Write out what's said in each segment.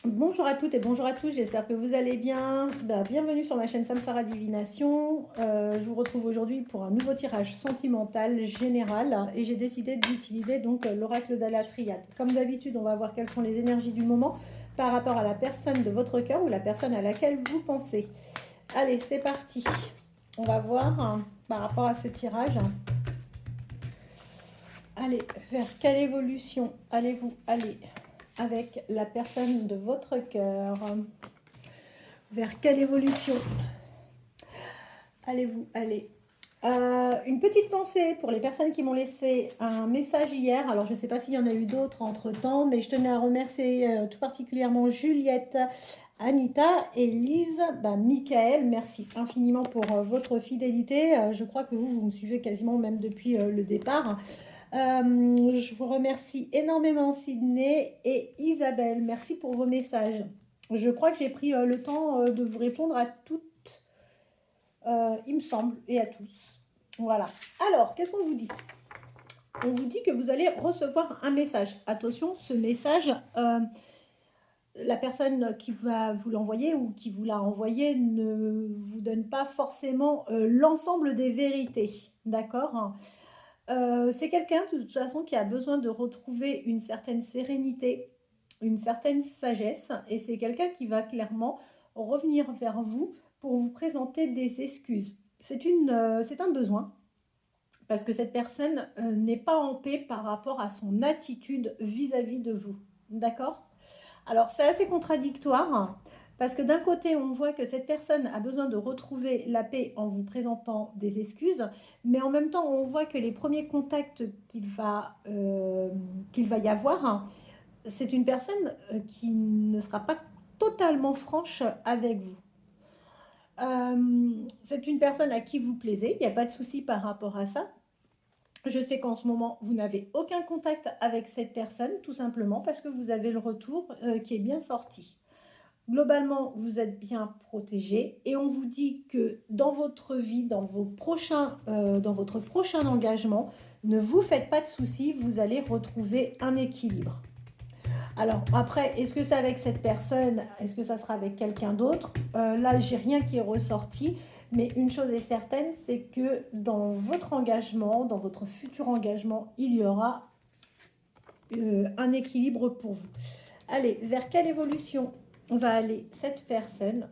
Bonjour à toutes et bonjour à tous, j'espère que vous allez bien. Bienvenue sur ma chaîne Samsara Divination. Je vous retrouve aujourd'hui pour un nouveau tirage sentimental général et j'ai décidé d'utiliser donc l'oracle de la triade. Comme d'habitude, on va voir quelles sont les énergies du moment par rapport à la personne de votre cœur ou la personne à laquelle vous pensez. Allez, c'est parti. On va voir par rapport à ce tirage. Allez, vers quelle évolution allez-vous aller avec la personne de votre cœur? Vers quelle évolution allez-vous aller? Une petite pensée pour les personnes qui m'ont laissé un message hier. Alors, je ne sais pas s'il y en a eu d'autres entre-temps, mais je tenais à remercier tout particulièrement Juliette, Anita et Lise. Michael, merci infiniment pour votre fidélité. Je crois que vous me suivez quasiment même depuis le départ. Je vous remercie énormément Sydney et Isabelle. Merci pour vos messages. Je crois que j'ai pris le temps de vous répondre à toutes, il me semble, et à tous. Voilà. Alors, qu'est-ce qu'on vous dit? On vous dit que vous allez recevoir un message. Attention, ce message, la personne qui va vous l'envoyer ou qui vous l'a envoyé ne vous donne pas forcément l'ensemble des vérités. D'accord? C'est quelqu'un de toute façon qui a besoin de retrouver une certaine sérénité, une certaine sagesse, et c'est quelqu'un qui va clairement revenir vers vous pour vous présenter des excuses. C'est un besoin, parce que cette personne n'est pas en paix par rapport à son attitude vis-à-vis de vous. D'accord? Alors c'est assez contradictoire, parce que d'un côté, on voit que cette personne a besoin de retrouver la paix en vous présentant des excuses, mais en même temps, on voit que les premiers contacts qu'il va y avoir, c'est une personne qui ne sera pas totalement franche avec vous. C'est une personne à qui vous plaisez, il n'y a pas de souci par rapport à ça. Je sais qu'en ce moment, vous n'avez aucun contact avec cette personne, tout simplement parce que vous avez le retour qui est bien sorti. Globalement, vous êtes bien protégé et on vous dit que dans votre vie, dans votre prochain engagement, ne vous faites pas de soucis, vous allez retrouver un équilibre. Alors après, est-ce que c'est avec cette personne? Est-ce que ça sera avec quelqu'un d'autre? Là, j'ai rien qui est ressorti. Mais une chose est certaine, c'est que dans votre engagement, dans votre futur engagement, il y aura un équilibre pour vous. Allez, vers quelle évolution va aller cette personne?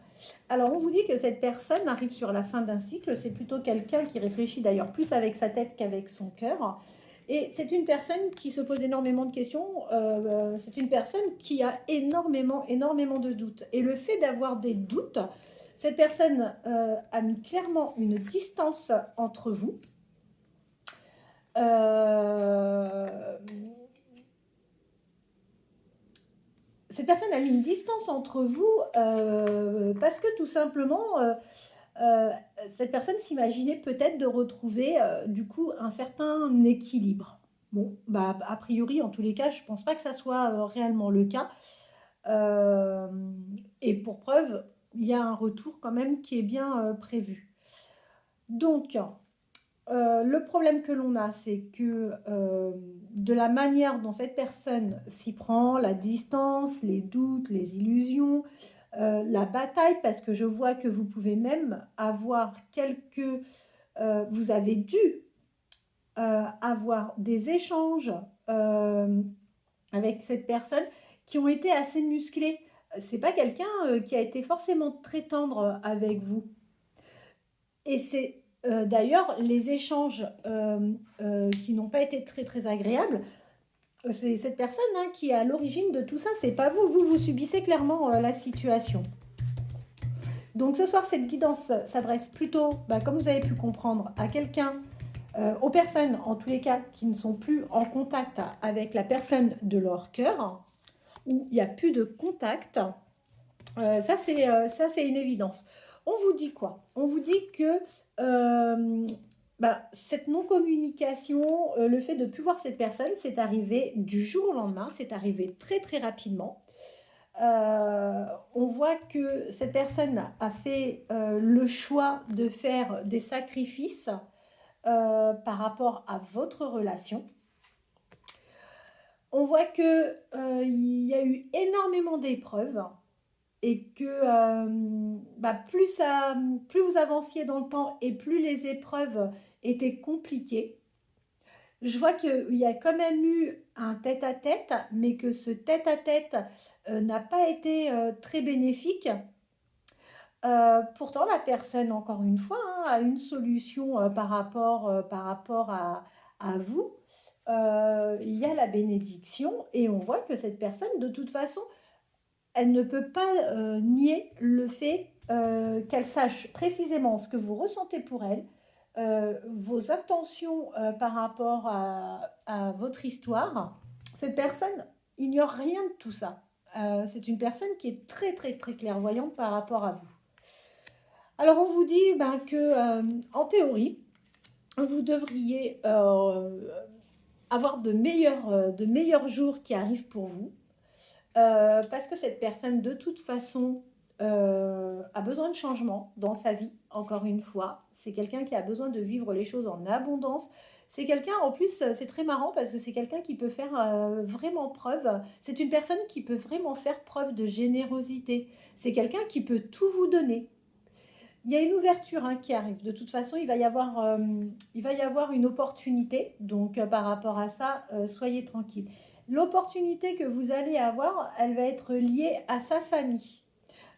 Alors, on vous dit que cette personne arrive sur la fin d'un cycle. C'est plutôt quelqu'un qui réfléchit d'ailleurs plus avec sa tête qu'avec son cœur. Et c'est une personne qui se pose énormément de questions. C'est une personne qui a énormément de doutes. Et le fait d'avoir des doutes, cette personne a mis clairement une distance entre vous. Cette personne a mis une distance entre vous parce que tout simplement, cette personne s'imaginait peut-être de retrouver du coup un certain équilibre. Bon, a priori, en tous les cas, je ne pense pas que ça soit réellement le cas. Et pour preuve, il y a un retour quand même qui est bien prévu. Donc, le problème que l'on a, c'est que de la manière dont cette personne s'y prend, la distance, les doutes, les illusions, la bataille, parce que je vois que vous pouvez même avoir vous avez dû avoir des échanges avec cette personne qui ont été assez musclés. C'est pas quelqu'un qui a été forcément très tendre avec vous. Et c'est d'ailleurs les échanges qui n'ont pas été très agréables. C'est cette personne qui est à l'origine de tout ça. C'est pas vous. Vous subissez clairement la situation. Donc ce soir, cette guidance s'adresse plutôt, comme vous avez pu comprendre, à quelqu'un, aux personnes en tous les cas qui ne sont plus en contact avec la personne de leur cœur, où il n'y a plus de contact. Ça, c'est une évidence. On vous dit quoi? On vous dit que cette non-communication, le fait de ne plus voir cette personne, c'est arrivé du jour au lendemain, c'est arrivé très rapidement. On voit que cette personne a fait le choix de faire des sacrifices par rapport à votre relation. On voit que il y a eu énormément d'épreuves et que plus vous avanciez dans le temps et plus les épreuves étaient compliquées. Je vois qu'il y a quand même eu un tête-à-tête, mais que ce tête-à-tête n'a pas été très bénéfique. Pourtant, la personne, encore une fois, hein, a une solution par rapport à vous. Il y a la bénédiction et on voit que cette personne, de toute façon, elle ne peut pas nier le fait qu'elle sache précisément ce que vous ressentez pour elle, vos intentions par rapport à votre histoire. Cette personne ignore rien de tout ça. C'est une personne qui est très très très clairvoyante par rapport à vous. Alors on vous dit en théorie, vous devriez avoir de meilleurs jours qui arrivent pour vous. Parce que cette personne, de toute façon, a besoin de changement dans sa vie, encore une fois. C'est quelqu'un qui a besoin de vivre les choses en abondance. C'est quelqu'un, en plus, c'est très marrant parce que c'est quelqu'un qui peut faire vraiment preuve. C'est une personne qui peut vraiment faire preuve de générosité. C'est quelqu'un qui peut tout vous donner. Il y a une ouverture qui arrive. De toute façon, il va y avoir une opportunité. Donc, par rapport à ça, soyez tranquille. L'opportunité que vous allez avoir, elle va être liée à sa famille.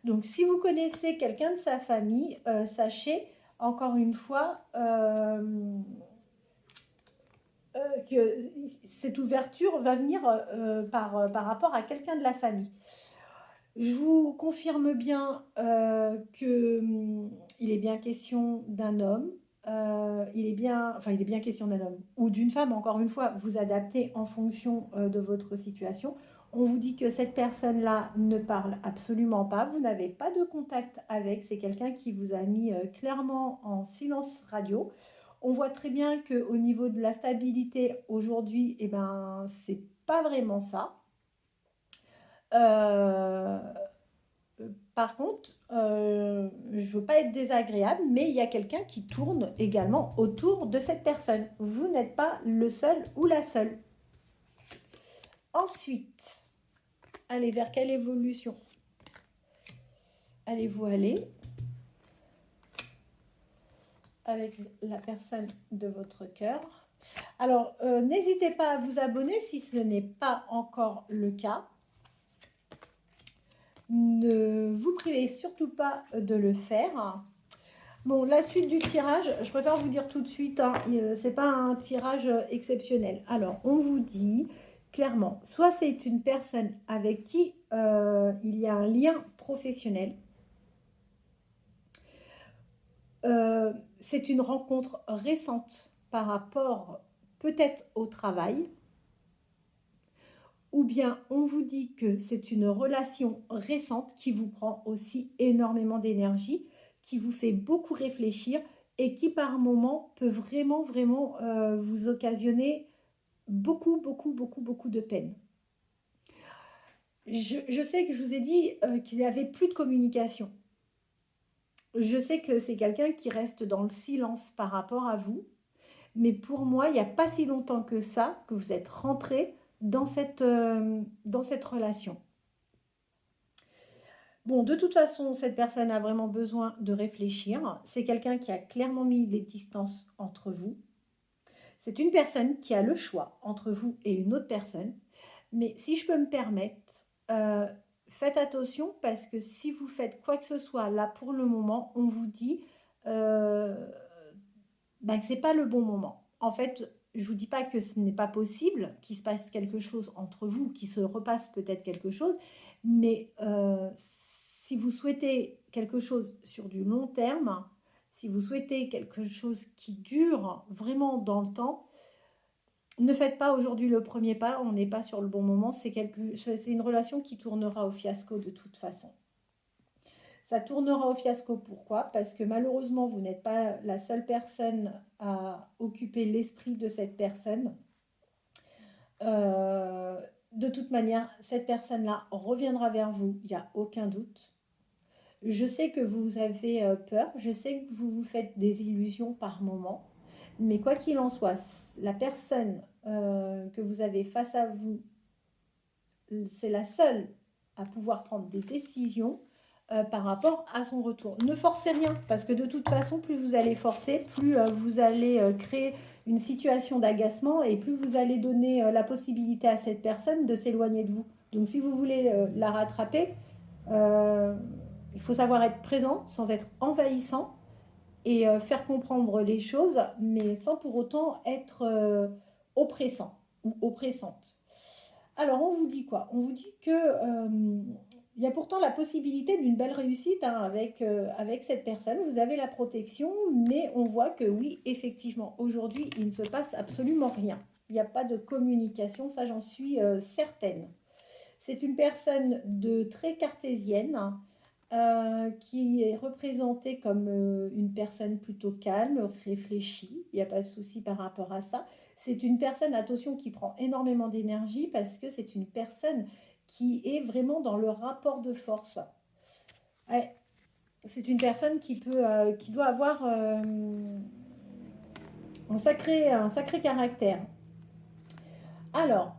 Donc, si vous connaissez quelqu'un de sa famille, sachez, encore une fois, que cette ouverture va venir par rapport à quelqu'un de la famille. Je vous confirme bien il est bien question d'un homme. Il est bien question d'un homme ou d'une femme. Encore une fois, vous adaptez en fonction de votre situation. On vous dit que cette personne-là ne parle absolument pas. Vous n'avez pas de contact avec. C'est quelqu'un qui vous a mis clairement en silence radio. On voit très bien qu'au niveau de la stabilité aujourd'hui, c'est pas vraiment ça. Euh, Par contre, je ne veux pas être désagréable, mais il y a quelqu'un qui tourne également autour de cette personne. Vous n'êtes pas le seul ou la seule. Ensuite, allez, vers quelle évolution allez-vous aller avec la personne de votre cœur? Alors, n'hésitez pas à vous abonner si ce n'est pas encore le cas. Ne vous privez surtout pas de le faire. Bon, la suite du tirage, je préfère vous dire tout de suite, c'est pas un tirage exceptionnel. Alors, on vous dit clairement, soit c'est une personne avec qui il y a un lien professionnel, c'est une rencontre récente par rapport peut-être au travail, ou bien on vous dit que c'est une relation récente qui vous prend aussi énormément d'énergie, qui vous fait beaucoup réfléchir et qui par moment peut vraiment, vraiment vous occasionner beaucoup, beaucoup, beaucoup, beaucoup de peine. Je sais que je vous ai dit qu'il n'y avait plus de communication. Je sais que c'est quelqu'un qui reste dans le silence par rapport à vous, mais pour moi, il n'y a pas si longtemps que ça que vous êtes rentré dans cette relation. Bon, de toute façon, cette personne a vraiment besoin de réfléchir. C'est quelqu'un qui a clairement mis les distances entre vous. C'est une personne qui a le choix entre vous et une autre personne. Mais si je peux me permettre, faites attention parce que si vous faites quoi que ce soit là pour le moment, on vous dit que ce n'est pas le bon moment. En fait, je ne vous dis pas que ce n'est pas possible qu'il se passe quelque chose entre vous, qu'il se repasse peut-être quelque chose, mais si vous souhaitez quelque chose sur du long terme, si vous souhaitez quelque chose qui dure vraiment dans le temps, ne faites pas aujourd'hui le premier pas, on n'est pas sur le bon moment, c'est une relation qui tournera au fiasco de toute façon. Ça tournera au fiasco, pourquoi? Parce que malheureusement, vous n'êtes pas la seule personne à occuper l'esprit de cette personne. De toute manière, cette personne-là reviendra vers vous, il n'y a aucun doute. Je sais que vous avez peur, je sais que vous vous faites des illusions par moment, mais quoi qu'il en soit, la personne que vous avez face à vous c'est la seule à pouvoir prendre des décisions par rapport à son retour. Ne forcez rien, parce que de toute façon, plus vous allez forcer, plus vous allez créer une situation d'agacement et plus vous allez donner la possibilité à cette personne de s'éloigner de vous. Donc si vous voulez la rattraper, il faut savoir être présent sans être envahissant et faire comprendre les choses, mais sans pour autant être oppressant ou oppressante. Alors, on vous dit quoi? On vous dit que il y a pourtant la possibilité d'une belle réussite avec cette personne. Vous avez la protection, mais on voit que oui, effectivement, aujourd'hui, il ne se passe absolument rien. Il n'y a pas de communication, ça j'en suis certaine. C'est une personne de très cartésienne, qui est représentée comme une personne plutôt calme, réfléchie. Il n'y a pas de souci par rapport à ça. C'est une personne, attention, qui prend énormément d'énergie parce que c'est une personne qui est vraiment dans le rapport de force. Ouais, c'est une personne qui doit avoir un sacré caractère. Alors,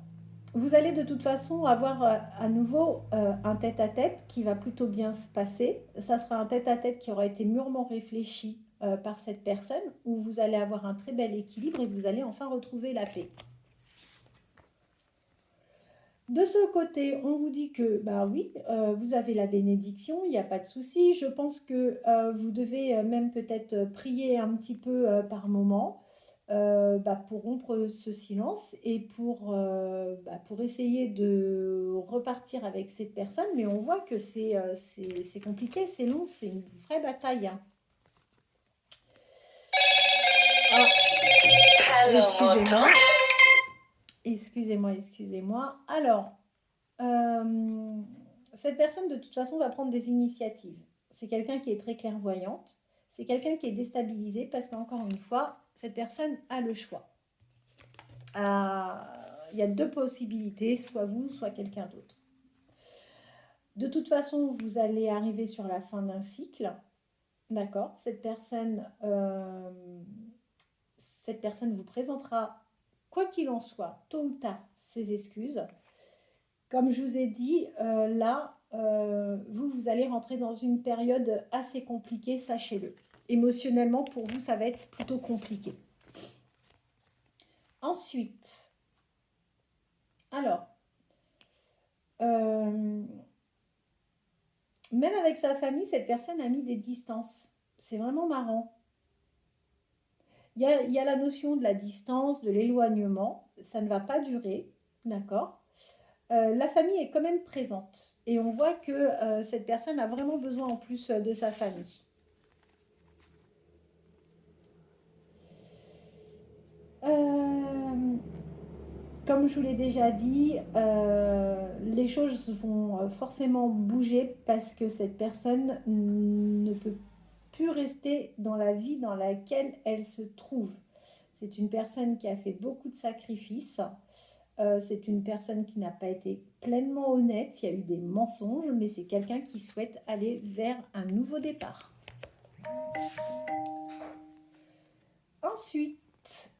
vous allez de toute façon avoir à nouveau un tête-à-tête qui va plutôt bien se passer. Ça sera un tête-à-tête qui aura été mûrement réfléchi par cette personne, où vous allez avoir un très bel équilibre et vous allez enfin retrouver la paix. De ce côté, on vous dit que, bah oui, vous avez la bénédiction, il n'y a pas de souci. Je pense que vous devez même peut-être prier un petit peu par moment. Pour rompre ce silence et pour essayer de repartir avec cette personne. Mais on voit que c'est compliqué, c'est long, c'est une vraie bataille. Hein. Ah, excusez-moi. Alors, cette personne, de toute façon, va prendre des initiatives. C'est quelqu'un qui est très clairvoyante. C'est quelqu'un qui est déstabilisé parce qu'encore une fois, cette personne a le choix. Il y a deux possibilités, soit vous, soit quelqu'un d'autre. De toute façon, vous allez arriver sur la fin d'un cycle. D'accord ? Cette personne vous présentera, quoi qu'il en soit, tôt ou tard, ses excuses. Comme je vous ai dit, vous allez rentrer dans une période assez compliquée, sachez-le. Émotionnellement, pour vous, ça va être plutôt compliqué. Ensuite, alors, même avec sa famille, cette personne a mis des distances. C'est vraiment marrant. Il y a la notion de la distance, de l'éloignement. Ça ne va pas durer, d'accord ? La famille est quand même présente. Et on voit que cette personne a vraiment besoin en plus de sa famille. Comme je vous l'ai déjà dit, les choses vont forcément bouger parce que cette personne ne peut plus rester dans la vie dans laquelle elle se trouve. C'est une personne qui a fait beaucoup de sacrifices. C'est une personne qui n'a pas été pleinement honnête. Il y a eu des mensonges, mais c'est quelqu'un qui souhaite aller vers un nouveau départ. Ensuite,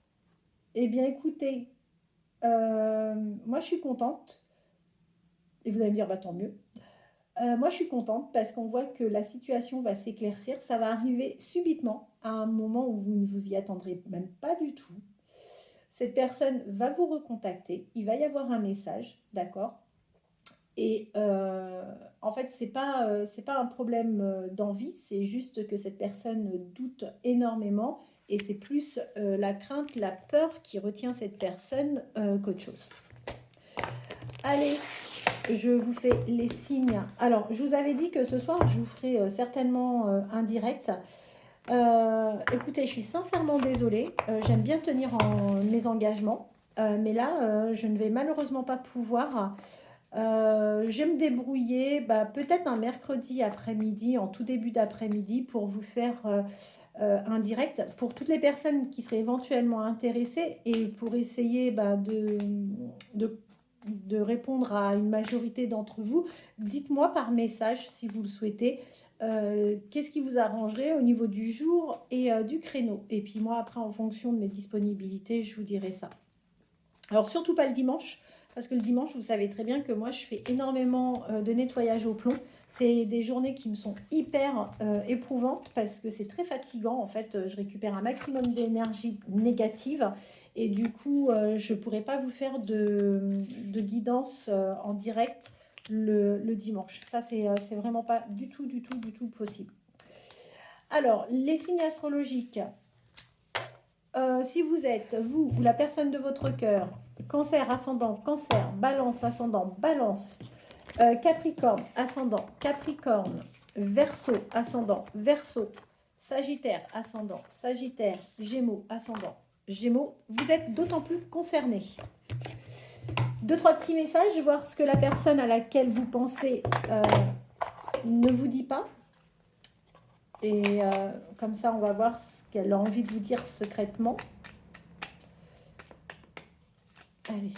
eh bien écoutez, moi je suis contente. Et vous allez me dire, bah tant mieux. Moi je suis contente parce qu'on voit que la situation va s'éclaircir. Ça va arriver subitement à un moment où vous ne vous y attendrez même pas du tout. Cette personne va vous recontacter. Il va y avoir un message, d'accord ? Et en fait, c'est pas un problème d'envie, c'est juste que cette personne doute énormément et c'est plus la crainte, la peur qui retient cette personne qu'autre chose. Allez, je vous fais les signes. Alors, je vous avais dit que ce soir, je vous ferai certainement un direct. Écoutez, je suis sincèrement désolée. J'aime bien tenir mes engagements. Mais là, je ne vais malheureusement pas pouvoir. Je vais me débrouiller peut-être un mercredi après-midi, en tout début d'après-midi, pour vous faire un direct pour toutes les personnes qui seraient éventuellement intéressées et pour essayer de répondre à une majorité d'entre vous. Dites-moi par message si vous le souhaitez. Qu'est-ce qui vous arrangerait au niveau du jour et du créneau. Et puis moi, après, en fonction de mes disponibilités, je vous dirai ça. Alors, surtout pas le dimanche, Parce que le dimanche, vous savez très bien que moi, je fais énormément de nettoyage au plomb. C'est des journées qui me sont hyper éprouvantes parce que c'est très fatigant. En fait, je récupère un maximum d'énergie négative et du coup, je ne pourrais pas vous faire de guidance en direct le dimanche. Ça, c'est vraiment pas du tout possible. Alors, les signes astrologiques. Si vous êtes, vous ou la personne de votre cœur, Cancer, ascendant, Cancer, Balance, ascendant, Balance, Capricorne, ascendant, Capricorne, Verseau, ascendant, Verseau, Sagittaire, ascendant, Sagittaire, Gémeaux, ascendant, Gémeaux, vous êtes d'autant plus concernés. 2-3 petits messages, voir ce que la personne à laquelle vous pensez ne vous dit pas. Et comme ça, on va voir ce qu'elle a envie de vous dire secrètement. Allez.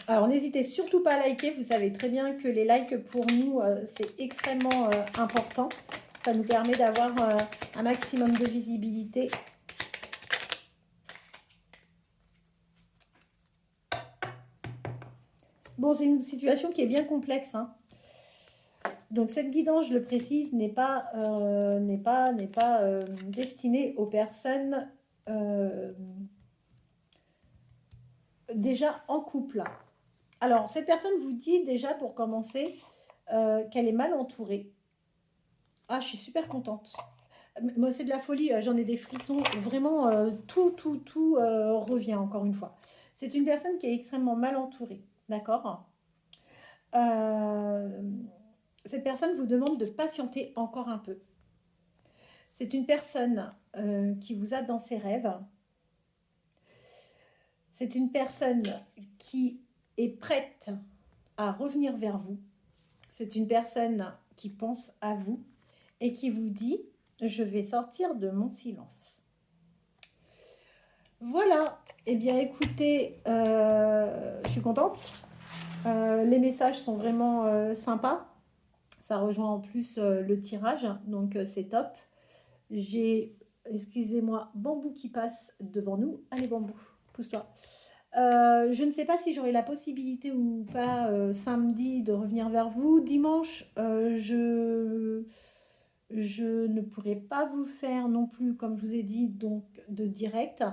Alors, n'hésitez surtout pas à liker. Vous savez très bien que les likes, pour nous, c'est extrêmement important. Ça nous permet d'avoir un maximum de visibilité. Bon, c'est une situation qui est bien complexe, hein. Donc, cette guidance, je le précise, n'est pas destinée aux personnes déjà en couple. Alors, cette personne vous dit déjà, pour commencer, qu'elle est mal entourée. Ah, je suis super contente. Moi, c'est de la folie, j'en ai des frissons. Vraiment, tout revient encore une fois. C'est une personne qui est extrêmement mal entourée, d'accord? Cette personne vous demande de patienter encore un peu. C'est une personne qui vous a dans ses rêves. C'est une personne qui est prête à revenir vers vous. C'est une personne qui pense à vous et qui vous dit « Je vais sortir de mon silence ». Voilà. Eh bien, écoutez, je suis contente. Les messages sont vraiment sympas. Ça rejoint en plus le tirage, donc c'est top. J'ai, excusez-moi, Bambou qui passe devant nous. Allez, Bambou, pousse-toi. Je ne sais pas si j'aurai la possibilité ou pas samedi de revenir vers vous. Dimanche, je ne pourrai pas vous faire non plus, comme je vous ai dit, donc de direct.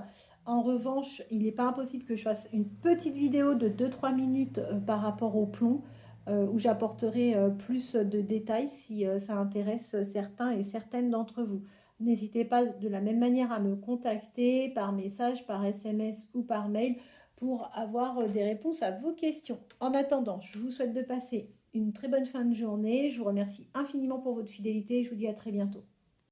En revanche, il n'est pas impossible que je fasse une petite vidéo de 2-3 minutes par rapport au plomb, où j'apporterai plus de détails si ça intéresse certains et certaines d'entre vous. N'hésitez pas de la même manière à me contacter par message, par SMS ou par mail pour avoir des réponses à vos questions. En attendant, je vous souhaite de passer une très bonne fin de journée. Je vous remercie infiniment pour votre fidélité et je vous dis à très bientôt.